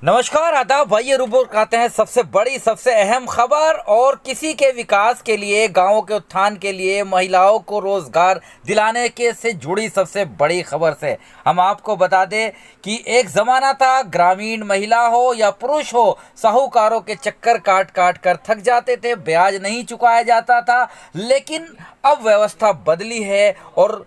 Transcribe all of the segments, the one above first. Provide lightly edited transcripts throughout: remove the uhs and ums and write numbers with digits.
नमस्कार, आदाब भाई। रिपोर्ट आते हैं सबसे बड़ी सबसे अहम खबर और किसी के विकास के लिए, गांवों के उत्थान के लिए, महिलाओं को रोजगार दिलाने के से जुड़ी सबसे बड़ी खबर से हम आपको बता दें कि एक ज़माना था, ग्रामीण महिला हो या पुरुष हो, साहूकारों के चक्कर काट काट कर थक जाते थे, ब्याज नहीं चुकाया जाता था। लेकिन अब व्यवस्था बदली है और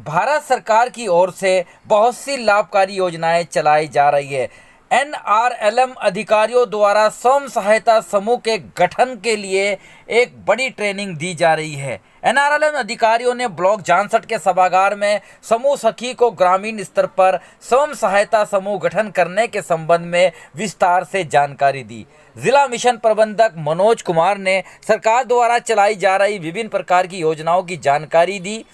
भारत सरकार की ओर से बहुत सी लाभकारी योजनाएं चलाई जा रही है। एनआरएलएम अधिकारियों द्वारा स्वयं सहायता समूह के गठन के लिए एक बड़ी ट्रेनिंग दी जा रही है। एनआरएलएम अधिकारियों ने ब्लॉक जानसठ के सभागार में समूह सखी को ग्रामीण स्तर पर स्वयं सहायता समूह गठन करने के संबंध में विस्तार से जानकारी दी। जिला मिशन प्रबंधक मनोज कुमार ने सरकार द्वारा चलाई जा रही विभिन्न प्रकार की योजनाओं की जानकारी दी।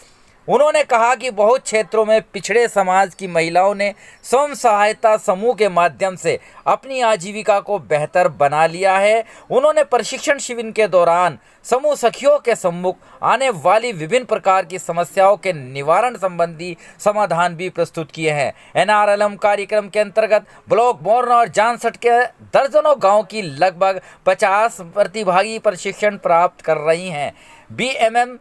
उन्होंने कहा कि बहुत क्षेत्रों में पिछड़े समाज की महिलाओं ने स्वयं सहायता समूह के माध्यम से अपनी आजीविका को बेहतर बना लिया है। उन्होंने प्रशिक्षण शिविर के दौरान समूह सखियों के सम्मुख आने वाली विभिन्न प्रकार की समस्याओं के निवारण संबंधी समाधान भी प्रस्तुत किए हैं। एनआरएलएम कार्यक्रम के अंतर्गत ब्लॉक मोरना और जानसठ के दर्जनों गाँव की लगभग 50 प्रतिभागी प्रशिक्षण प्राप्त कर रही हैं। बीएमएम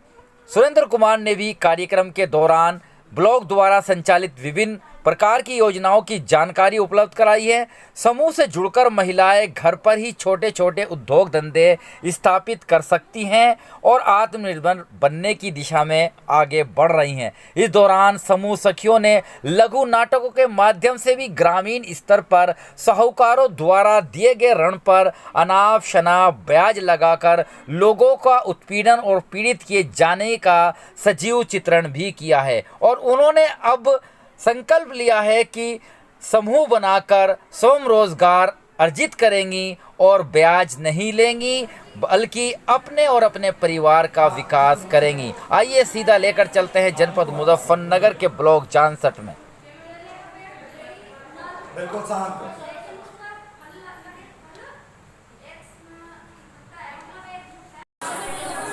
सुरेंद्र कुमार ने भी कार्यक्रम के दौरान ब्लॉक द्वारा संचालित विभिन्न प्रकार की योजनाओं की जानकारी उपलब्ध कराई है। समूह से जुड़कर महिलाएं घर पर ही छोटे छोटे उद्योग धंधे स्थापित कर सकती हैं और आत्मनिर्भर बनने की दिशा में आगे बढ़ रही हैं। इस दौरान समूह सखियों ने लघु नाटकों के माध्यम से भी ग्रामीण स्तर पर साहूकारों द्वारा दिए गए ऋण पर अनाप शनाप ब्याज लगाकर लोगों का उत्पीड़न और पीड़ित किए जाने का सजीव चित्रण भी किया है और उन्होंने अब संकल्प लिया है कि समूह बनाकर स्वयं रोजगार अर्जित करेंगी और ब्याज नहीं लेंगी, बल्कि अपने और अपने परिवार का विकास करेंगी। आइए सीधा लेकर चलते हैं जनपद मुजफ्फरनगर के ब्लॉक जानसठ में। बिल्कुल शांत।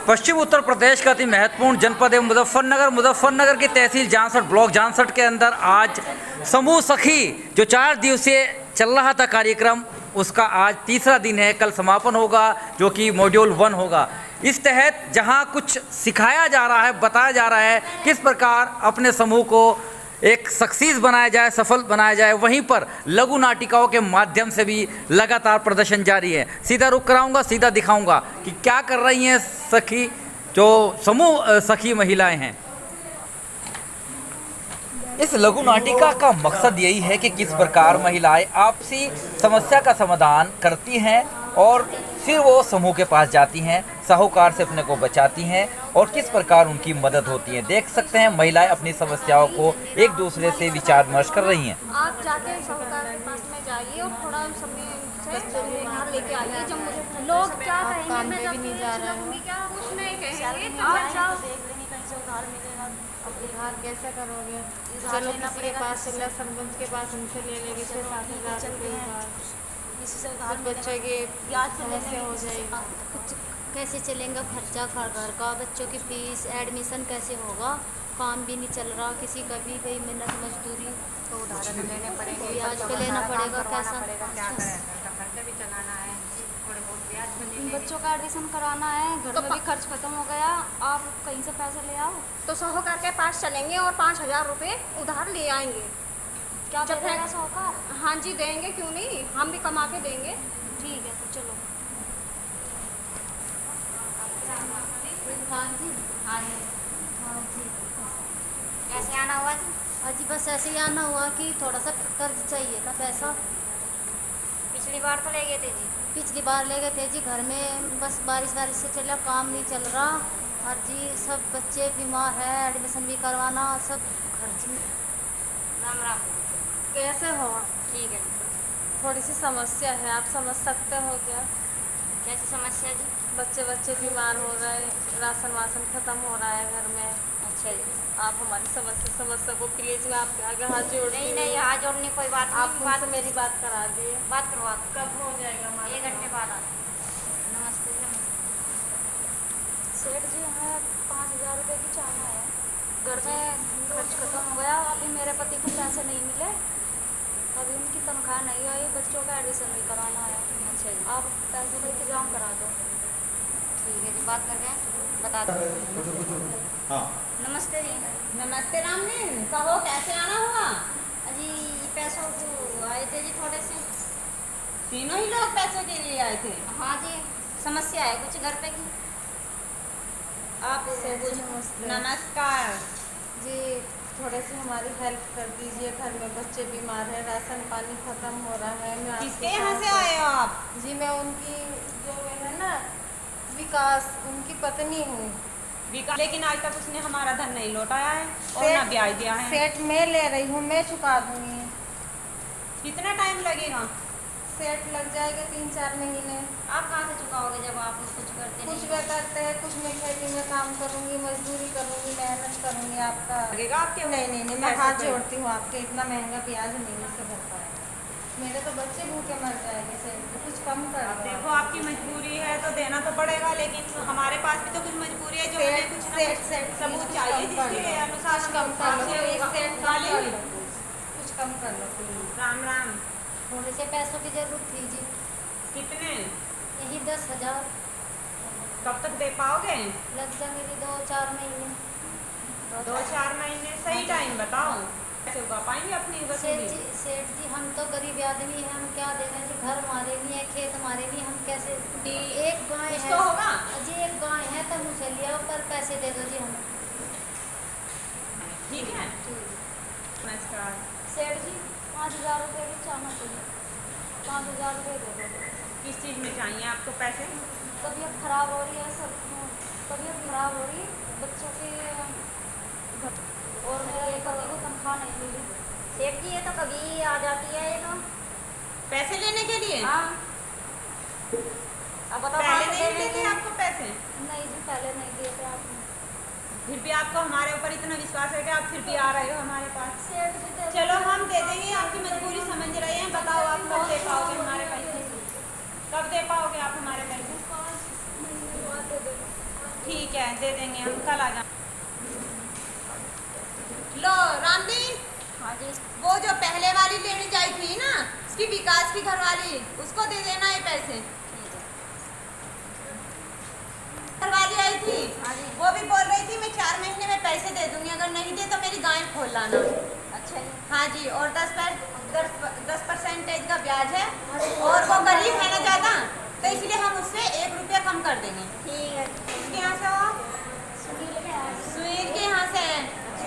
पश्चिम उत्तर प्रदेश का अति महत्वपूर्ण जनपद है मुजफ्फरनगर की तहसील जानसठ, ब्लॉक जानसठ के अंदर आज समूह सखी जो 4 दिवसीय चल रहा था कार्यक्रम, उसका आज तीसरा दिन है। कल समापन होगा जो कि मॉड्यूल 1 होगा। इस तहत जहां कुछ सिखाया जा रहा है, बताया जा रहा है किस प्रकार अपने समूह को एक सक्सेस बनाया जाए, सफल बनाया जाए, वहीं पर लघु नाटिकाओं के माध्यम से भी लगातार प्रदर्शन जारी है। सीधा रुक कराऊंगा, सीधा दिखाऊंगा कि क्या कर रही हैं सखी, जो समूह सखी महिलाएं हैं। इस लघु नाटिका का मकसद यही है कि किस प्रकार महिलाएं आपसी समस्या का समाधान करती हैं और फिर वो समूह के पास जाती हैं, साहूकार से अपने को बचाती हैं और किस प्रकार उनकी मदद होती है। देख सकते हैं महिलाएं अपनी समस्याओं को एक दूसरे से विचार विमर्श कर रही हैं। आप जाके साहूकार के पास में जाइए और थोड़ा समय से उधार लेके आइए। जब मुझे लोग क्या कहेंगे, मैं जब नहीं जा रहा हूँ क्या कुछ नहीं कहेंगे, आप जाओ देख लेंगे कहीं से उधार मिलेगा। अब उधार कैसे करोगे? चलो किसी के पास चले, सरपंच के पास उनसे ले लेंगे 6-7 हज़ार किसी से उधार। बच्चे की समस्या हो जाएगी, कुछ कैसे चलेंगे खर्चा, घर का, बच्चों की फीस, एडमिशन कैसे होगा, काम भी नहीं चल रहा किसी का भी, भाई मेहनत मजदूरी तो उधार लेने पड़ेंगे, ब्याज पे लेना पड़ेगा, कैसा खर्चा भी चलाना है, थोड़े बहुत ब्याज बनेंगे, बच्चों का एडमिशन कराना है, घर में भी खर्च खत्म हो गया, आप कहीं से पैसे ले आओ तो साहूकार के पास चलेंगे और 5,000 रुपये उधार ले आएंगे। क्या जब है साहूकार? हाँ जी देंगे, क्यों नहीं, हम भी कमा के देंगे। ठीक है तो चलो। हाँ जी, हाँ जी, हाँ जी। कैसे आना हुआ जी? अजी बस ऐसे ही आना हुआ कि थोड़ा सा कर्ज चाहिए था, पैसा। पिछली बार तो ले गए थे जी। पिछली बार ले गए थे जी, घर में बस बारिश से चला, काम नहीं चल रहा और जी सब बच्चे बीमार है, एडमिशन भी करवाना, सब खर्च। राम राम। कैसे हो? ठीक है। थोड़ी सी समस्या है, आप समझ सकते हो क्या? कैसी समस्या जी? बच्चे बीमार हो रहे, राशन वासन ख़त्म हो रहा है घर में। अच्छा जी। आप हमारी समस्या को प्लीज़, मैं आपके आगे हाथ जोड़ रही हूँ। नहीं हाथ जोड़ने कोई बात नहीं, आप मुझसे मेरी बात करा दिए। बात करवा। कब हो जाएगा हमारा? 1 घंटे बाद। नमस्ते। सेठ जी हमें 5,000 रुपये की चाहना है, घर में खर्च खत्म हो गया, अभी मेरे पति को पैसे नहीं मिले अभी उनकी तनख्वाह नहीं आई, बच्चों का एडमिशन भी कराना है। अच्छा जी, आप पैसे का इंतजाम करा दो। ठीक है जी, बात करके बता दो। हाँ नमस्ते जी। नमस्ते रामनीन, कहो कैसे आना हुआ? अजी पैसों को आए थे जी थोड़े से। तीनों ही लोग पैसों के लिए आए थे। हाँ जी, समस्या है कुछ घर पे की। आप नमस्कार जी, थोड़े से हमारी हेल्प कर दीजिए। घर में बच्चे बीमार हैं, राशन पानी ख़त्म हो रहा है। मैं आपके किसके यहाँ से साथ- आए हो आप? जी, मैं उनकी जो है ना विकास, उनकी पत्नी हूँ। लेकिन आज तक उसने हमारा धन नहीं लौटाया है और ना ब्याज दिया है। सेट मैं ले रही हूँ, मैं चुका दूँगी। कितना टाइम लगेगा? सेट लग जाएगा 3-4 महीने। आप कहाँ से चुकाओगे जब आप कुछ करते कुछ नहीं? वे करते हैं, कुछ मैं खेती में काम करूँगी, मजदूरी करूँगी, मेहनत करूँगी। आपका लगेगा आपके? नहीं, मैं पैसे हाथ पे? जोड़ती हूँ आपके, इतना महंगा प्याज नहीं से भर पाएगा। मेरे तो बच्चे भूखे मर जाएंगे। सेठ जी, कुछ कम कर दो। देखो आपकी मजबूरी है तो देना तो पड़ेगा, लेकिन हमारे पास भी तो कुछ मजबूरी है जो हमें कुछ ना कुछ सबूत चाहिए जिसके अनुसार कुछ कम कर लो, आपसे सेठ कम गाली कर हुई। लो, कुछ कम कर लो प्लीज। राम राम। थोड़े से पैसों की ज़रूरत थी जी, कितने? यही 10,000 कब तक दे पाओगे? लग जाएंगे 2-4 महीने। 2-4 महीने? सही टाइम बताओ, कैसे उगा पाएंगे अपनी वसूली? सेठ जी, हम तो गरीब आदमी हैं, हम क्या दे रहे हैं जी? घर हमारे नहीं है, खेत हमारे नहीं, हम कैसे? एक गाय कुछ है तो होगा? जी, एक गाय है तो मुझे लिया पर पैसे दे दो जी हमें। ठीक है, नमस्कार। सेठ जी 5,000 रुपये की चाहना चाहिए। 5,000 रुपये दे दो। किस चीज़ में चाहिए आपको पैसे? तबीयत खराब हो रही है सब, तबीयत खराब हो रही है बच्चों के, और मेरे पति को तनख्वाह नहीं मिली। सेठ जी ये तो कभी आ जाती है ये तो। पैसे लेने के लिए? हाँ, अब बताओ पहले कहाँ से नहीं देंगे? देते आपको पैसे? नहीं जी, पहले नहीं दिए थे आपने। फिर भी आपको हमारे ऊपर इतना विश्वास है कि आप फिर भी आ रहे हो हमारे पास। सेठ जी दे दो। चलो हम दे देंगे, आपकी मजबूरी समझ रहे हैं। बताओ आप कब दे पाओगे हमारे पैसे? कब दे पाओगे आप हमारे पैसे? 5 महीने बाद दे दो। ठीक है, दे देंगे हम, कल आ जाए। लो रामदीन, हाँ जी, वो जो पहले वाली लेने आई थी ना, उसकी विकास की घरवाली, उसको दे देना ये पैसे। घरवाली आई थी, वो भी बोल रही थी मैं 4 महीने में पैसे दे दूंगी, अगर नहीं दे तो मेरी गाय खोल लाना। अच्छा जी। हाँ जी, और 10% का ब्याज है, और वो गरीब है ना ज़्यादा, तो इसलिए हम उससे 1 रुपया कम कर देंगे। ठीक है। इसके यहाँ से हो? सुनील के यहाँ से। सुनील के यहाँ से है,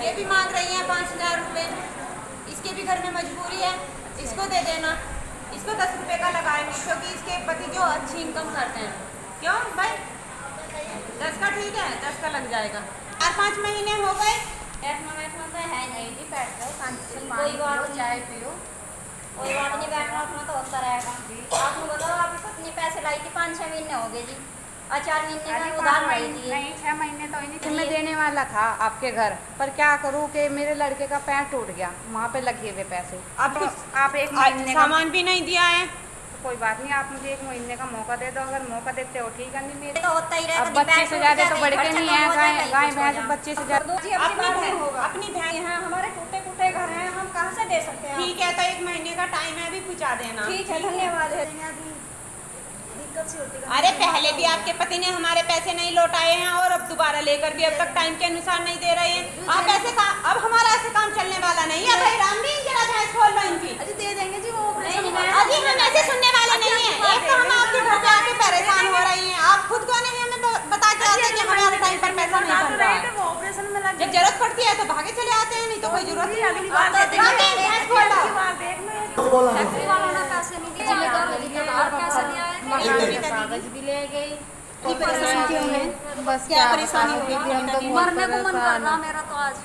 ये भी मांग रही हैं 5,000 रुपये। इसके भी घर में मजबूरी है, इसको दे देना। इसको 10 रुपये का लगाएंगे, क्योंकि इसके पति जो अच्छी इनकम करते हैं। क्यों भाई? 10 का ठीक है, 10 का लग जाएगा। 4-5 महीने हो गए। बैठना तो है नहीं जी, बैठ जाओ शांति से, पानी कोई बात पियो, नहीं। चाय पियो। कोई बात नहीं, बैठना उठना तो होता रहेगा। आपने बताओ आपकी पत्नी पैसे लाई थी, 5-6 महीने हो गए जी, और 4 महीने का उधार पड़ी थी। नहीं, 6 महीने तो नहीं, मैं देने वाला था आपके घर पर। क्या करूँ कि मेरे लड़के का पैर टूट गया, वहाँ पे लगे हुए पैसे। आप तो कुछ आप 1 महीने का, सामान भी नहीं दिया है। कोई बात नहीं, आप मुझे 1 महीने का मौका दे दो। अगर मौका देते हो ठीक है, नहीं मेरे तो होता ही रहेगा। अब बच्चे से ज्यादा तो बढ़ के नहीं है। गाय भैंस बच्चे से ज्यादा। अपनी बहन हैं, हमारे टूटे फूटे घर हैं, हम कहाँ से दे सकते हैं? ठीक है, तो 1 महीने का टाइम है, अभी पहुँचा देना। ठीक है, धन्यवाद है। दिक्कत सी होती है। अरे पहले भी आपके पति ने हमारे पैसे नहीं लौटाए हैं, और अब दोबारा लेकर भी अब तक टाइम के अनुसार नहीं दे रहे हैं। आप ऐसे अब हमारा ऐसे काम चलने वाला नहीं है भाई। रामदीन जरा भैंस खोल लो इनकी। अजी दे देंगे जी, वो अजी हम ऐसे सुनने वाले नहीं है। एक तो हम आपके घर पे आके परेशान हो रही हैं, आप खुद को नहीं हमें बता के आते कि हमारे टाइम पर पैसा नहीं बन रहा है। ऑपरेशन में लग जब जरूरत पड़ती है तो भागे चले आते हैं, नहीं तो कोई जरूरत नहीं। अगली बार दे देंगे। रामदीन भैंस खोल लो। फैक्ट्री वालों ने पैसे नहीं दिए, और पैसे दिया है। कागज भी ले गई। बस क्या परेशानी हो गई? हम तो मरने को मन कर रहा मेरा तो आज।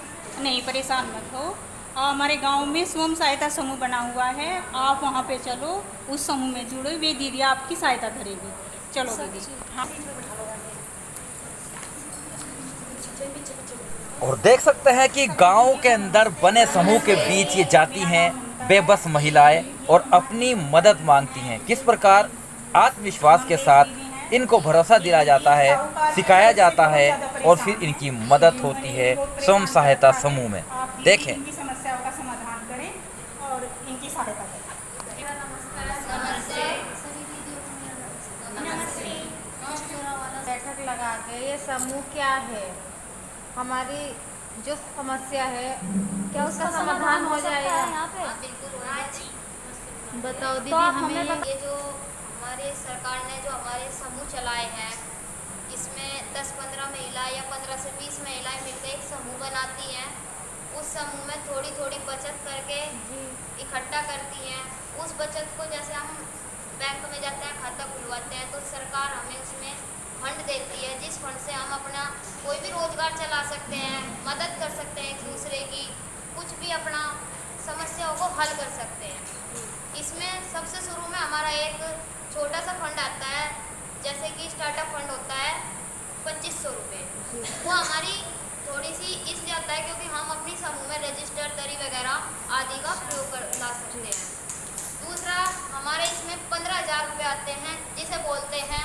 नहीं, परेशान मत हो। हमारे गांव में स्वयं सहायता समूह बना हुआ है, आप वहां पे चलो, उस समूह में जुड़ो, वे दीदी आपकी सहायता करेगी। चलो दीदी। हाँ। और देख सकते हैं कि गांव के अंदर बने समूह के बीच ये जाती हैं बेबस महिलाएं और अपनी मदद मांगती हैं। किस प्रकार आत्मविश्वास के साथ इनको भरोसा दिलाया जाता है, सिखाया जाता है और फिर इनकी मदद होती है स्वयं सहायता समूह में। देखें। इनकी समस्याओं का समाधान करें और इनकी सहायता करें। बैठक लगा के ये समूह क्या है, हमारी जो समस्या है क्या उसका समाधान हो जाएगा यहाँ पे? हाँ, बिल्कुल हो जाएगा। बताओ दीदी, तो आप हमें हमें ये जो हमारे सरकार ने जो हमारे समूह चलाए हैं, इसमें 10-15 महिला या 15 से 20 महिलाएं मिलकर एक समूह बनाती हैं। उस समूह में थोड़ी थोड़ी बचत करके इकट्ठा करती हैं। उस बचत को जैसे हम बैंक में जाते हैं, खाता खुलवाते हैं, तो सरकार हमें उसमें फंड देती है, जिस फंड से हम अपना कोई भी रोजगार चला सकते हैं, मदद कर सकते हैं एक दूसरे की, कुछ भी अपना समस्याओं को हल कर सकते हैं। इसमें सबसे शुरू में हमारा एक छोटा सा फंड आता है, जैसे कि स्टार्टअप फंड होता है 2500 रुपये। वो हमारी थोड़ी सी इसलिए आता है क्योंकि हम अपनी समूह में रजिस्टर, दरी वगैरह आदि का प्रयोग कर ला सकते हैं। दूसरा, हमारे इसमें 15,000 रुपये आते हैं, जिसे बोलते हैं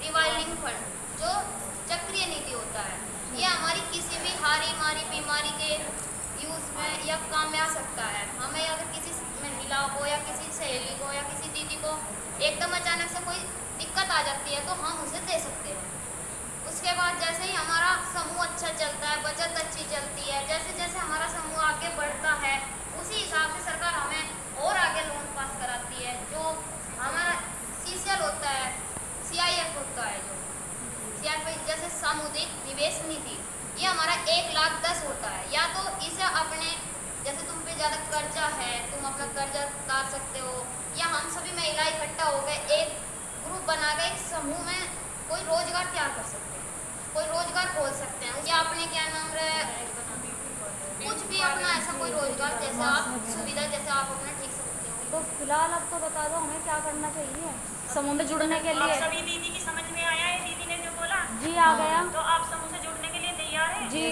रिवाइलिंग फंड, जो चक्रीय निधि होता है। ये हमारी किसी भी हारी मारी बीमारी के यूज़ में या काम में आ सकता है। हमें अगर किसी महिला को या किसी सहेली को या किसी दीदी को एकदम अचानक से कोई दिक्कत आ जाती है, तो हम उसे दे सकते हैं। उसके बाद जैसे ही हमारा समूह अच्छा चलता है, बचत अच्छी चलती है, जैसे जैसे हमारा समूह आगे बढ़ता है, उसी हिसाब से सरकार हमें और आगे लोन पास कराती है। जो हमारा CCL होता है, CIF होता है, जो CIF जैसे सामुदायिक निवेश निधि, ये हमारा 1,10,000 होता है। या तो इसे अपने, जैसे तुम पे ज़्यादा कर्जा है, तुम अपना कर्जा उतार सकते हो, या हम सभी महिलाएं इकट्ठा हो गए एक ग्रुप बना के एक समूह में कोई रोजगार तैयार कर सकते हैं, कोई रोजगार खोल सकते हैं, या अपने क्या नाम रहे कुछ भी अपना ऐसा कोई रोजगार जैसा आप सुविधा जैसा आप अपना ठीक सकते हो। तो फिलहाल अब तो बता दो हमें क्या करना चाहिए समूह में जुड़ने के लिए? सभी दीदी की समझ में आया है, दीदी ने जो बोला? जी आ गया। तो आप समूह से जुड़ने के लिए तैयार हैं? जी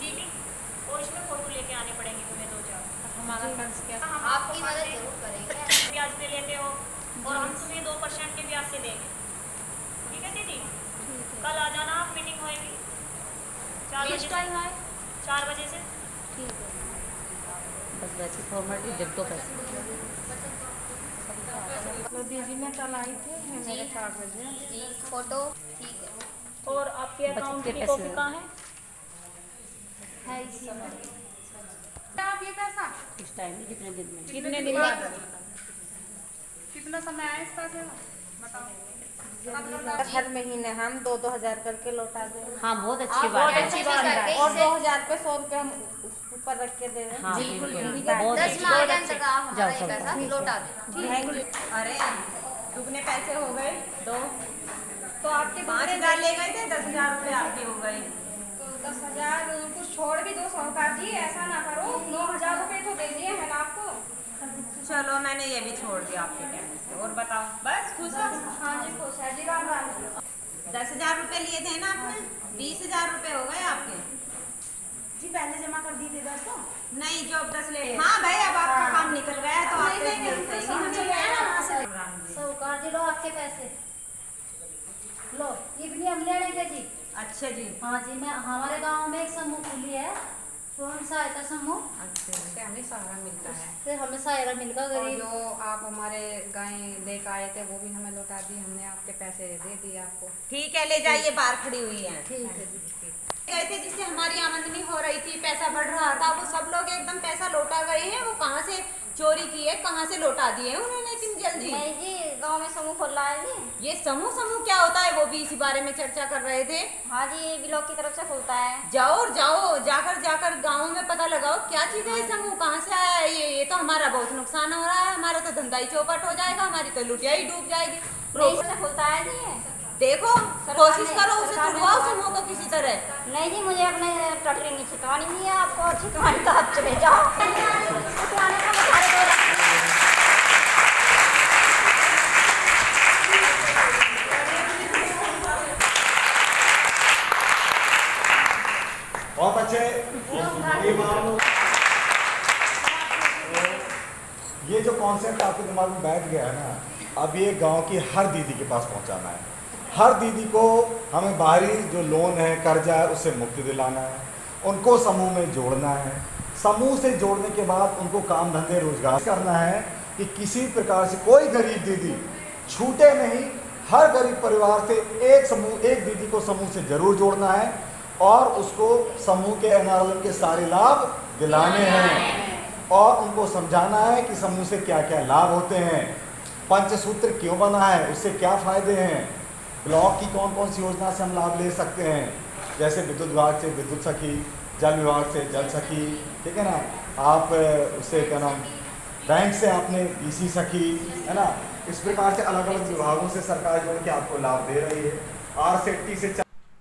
दीदी, और इसमें फोटो लेके आने पड़ेंगे तुम्हें 2-4। हमारा कर्ज क्या, हम आपकी मदद जरूर करेंगे। ब्याज पे लेते हो और हम तुम्हें 2% के ब्याज से देंगे। ठीक है दीदी? कल आ जाना, आप मीटिंग होएगी 4 बजे किस टाइम आए? 4 बजे से। ठीक है। बस वैसे फॉर्मेलिटी जब तो पैसे तो दीदी ने कल आई थी मेरे 4 बजे। जी, फोटो ठीक है। और आपके बचत अकाउंट के की पैसे। कॉपी कहाँ है? है इसी में। आप ये पैसा इस टाइम में कितने दिन में? कितने दिन बाद? कितना समय आया इसका, बताओ। हर महीने हम 2-2 हज़ार करके लौटा दें। हाँ, बहुत अच्छी बात है। अच्छी बात है। और 2,000 पे 100 रुपये हम ऊपर रख के दे रहे हैं। हाँ, बिल्कुल बिल्कुल। ठीक है। बहुत 10 अच्छी माह के अंदर का आप हमारा जाओ, ये पैसा लौटा दें। अरे दुगने पैसे हो गए 2। तो आपके 5,000 ले गए थे, 10,000 रुपये आपके हो गए। तो 10,000 कुछ छोड़ भी दो सरकार जी, ऐसा ना करो। 9,000 रुपये तो दे दिए हैं ना आपको। चलो मैंने ये भी छोड़ दिया आपके कहने से। और बताओ, बस खुश हो? हाँ जी खुश है जी, राम राम। 10,000 रुपये लिए थे ना आपने, 20,000 रुपये हो गए आपके। जी पहले जमा कर दी थी 10 तो। नहीं, जो अब 10 ले। हाँ भाई, अब आपका काम निकल गया तो आप साहूकार जी लो आपके पैसे, लो ये भी हम ले लेंगे जी। अच्छा जी। हाँ जी, मैं हमारे गांव में एक समूह खुली है, स्वयं सहायता समूह, से हमें सहारा मिलता है। से हमें सहायता मिलकर और गरीब। जो आप हमारे गाय लेकर आए थे वो भी हमें लौटा दी, हमने आपके पैसे दे दिए आपको। ठीक है, ले जाइए, बाहर खड़ी हुई है। ठीक है जी। गए थे जिससे हमारी आमदनी हो रही थी, पैसा बढ़ रहा था, वो सब लोग एकदम पैसा लौटा गए हैं। वो कहाँ से चोरी की है, कहाँ से लौटा दिए उन्होंने इतनी जल्दी? नहीं जी, गांव में समूह खोल रहा है जी। ये समूह क्या होता है, वो भी इसी बारे में चर्चा कर रहे थे। हाँ जी, ये ब्लॉक की तरफ से खुलता है। जाओ जाकर गाँव में पता लगाओ क्या चीज है ये समूह, कहाँ से आया है ये तो हमारा बहुत नुकसान हो रहा है। हमारा तो धंधा ही चौपट हो जाएगा, हमारी तो लुटिया ही डूब जाएगी। नहीं खुलता है जी ये। देखो, कोशिश करो उसे छुड़वाओ समूह को किसी तरह। नहीं जी, मुझे अपने टटरी नहीं छिटवानी नहीं है, आपको छिटवानी तो आप चले जाओ। छिटवाने का बता दो। बहुत अच्छे। ये जो कॉन्सेप्ट आपके दिमाग में बैठ गया है ना, अब ये गांव की हर दीदी के पास पहुंचाना है। हर दीदी को हमें बाहरी जो लोन है, कर्जा है, उससे मुक्ति दिलाना है, उनको समूह में जोड़ना है। समूह से जोड़ने के बाद उनको काम धंधे रोजगार करना है कि किसी प्रकार से कोई गरीब दीदी छूटे नहीं, हर गरीब परिवार से एक दीदी को समूह से जरूर जोड़ना है और उसको समूह के एनआरएलएम के सारे लाभ दिलाने हैं और उनको समझाना है कि समूह से क्या क्या लाभ होते हैं, पंचसूत्र क्यों बना है, उससे क्या फायदे हैं, ब्लॉक की कौन कौन सी योजना से हम लाभ ले सकते हैं, जैसे विद्युत विभाग से विद्युत सखी, जल विभाग से जल सखी, ठीक है ना, आप उससे क्या नाम बैंक से आपने बीसी सखी, है ना, इस प्रकार से अलग अलग विभागों से सरकार जो है कि आपको लाभ दे रही है। आरसेटी से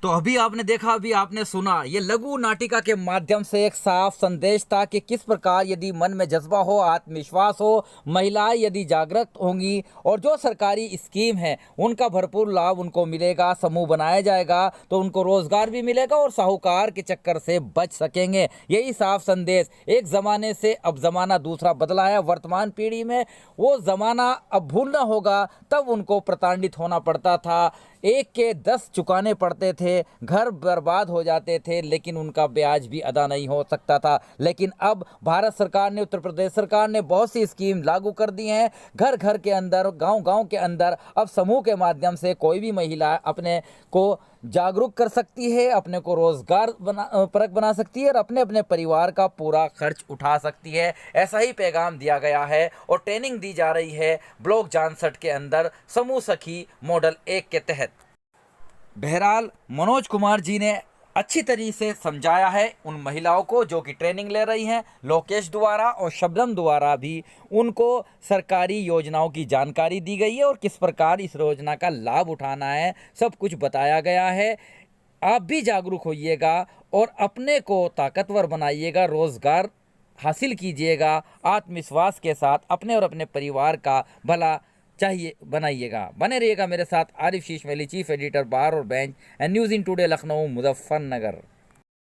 तो अभी आपने देखा, अभी आपने सुना, ये लघु नाटिका के माध्यम से एक साफ संदेश था कि किस प्रकार यदि मन में जज्बा हो, आत्मविश्वास हो, महिलाएं यदि जागृत होंगी और जो सरकारी स्कीम है उनका भरपूर लाभ उनको मिलेगा, समूह बनाया जाएगा तो उनको रोजगार भी मिलेगा और साहूकार के चक्कर से बच सकेंगे। यही साफ संदेश। एक ज़माने से अब ज़माना दूसरा बदला है। वर्तमान पीढ़ी में वो ज़माना अब भूलना होगा, तब उनको प्रताड़ित होना पड़ता था, 1 के 10 चुकाने पड़ते थे, घर बर्बाद हो जाते थे, लेकिन उनका ब्याज भी अदा नहीं हो सकता था। लेकिन अब भारत सरकार ने, उत्तर प्रदेश सरकार ने बहुत सी स्कीम लागू कर दी हैं। घर घर के अंदर, गांव गांव के अंदर अब समूह के माध्यम से कोई भी महिला अपने को जागरूक कर सकती है, अपने को रोजगार परक बना सकती है और अपने अपने परिवार का पूरा खर्च उठा सकती है। ऐसा ही पैगाम दिया गया है और ट्रेनिंग दी जा रही है ब्लॉक जानसठ के अंदर समूह सखी मॉडल 1 के तहत। बहरहाल मनोज कुमार जी ने अच्छी तरीके से समझाया है उन महिलाओं को जो कि ट्रेनिंग ले रही हैं। लोकेश द्वारा और शबनम द्वारा भी उनको सरकारी योजनाओं की जानकारी दी गई है और किस प्रकार इस योजना का लाभ उठाना है, सब कुछ बताया गया है। आप भी जागरूक होइएगा और अपने को ताकतवर बनाइएगा, रोज़गार हासिल कीजिएगा, आत्मविश्वास के साथ अपने और अपने परिवार का भला चाहिए बनाइएगा। बने रहिएगा मेरे साथ। आरिफ शीश वली, चीफ एडिटर बार और bench and news in today Lucknow Muzaffarnagar.